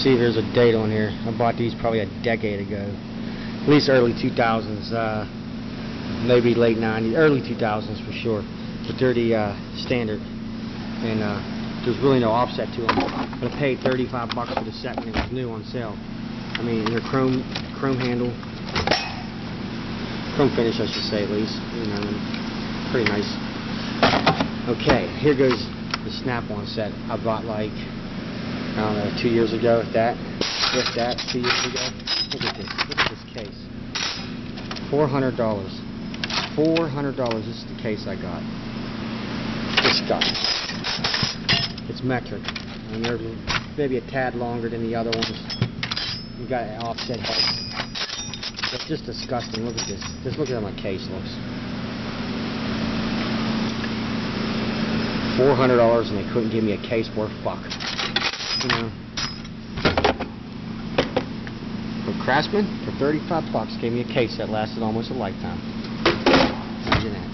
See, there's a date on here. I bought these probably a decade ago. At least early 2000s, maybe late 90s, early 2000s for sure. But they're the standard, and there's really no offset to them. But I paid $35 for the set when it was new on sale. I mean, they're chrome handle, chrome finish, I should say, at least. You know, pretty nice. Okay, here goes the Snap-on set. I bought like, I don't know, 2 years ago, if that, 2 years ago. Look at this case. $400. $400, this is the case I got. This stuff. It's metric. I mean, they're maybe a tad longer than the other ones. You got an offset head. It's just disgusting. Look at this. Just look at how my case looks. $400 and they couldn't give me a case worth fuck. You know. From Craftsman for $35 gave me a case that lasted almost a lifetime. Imagine that.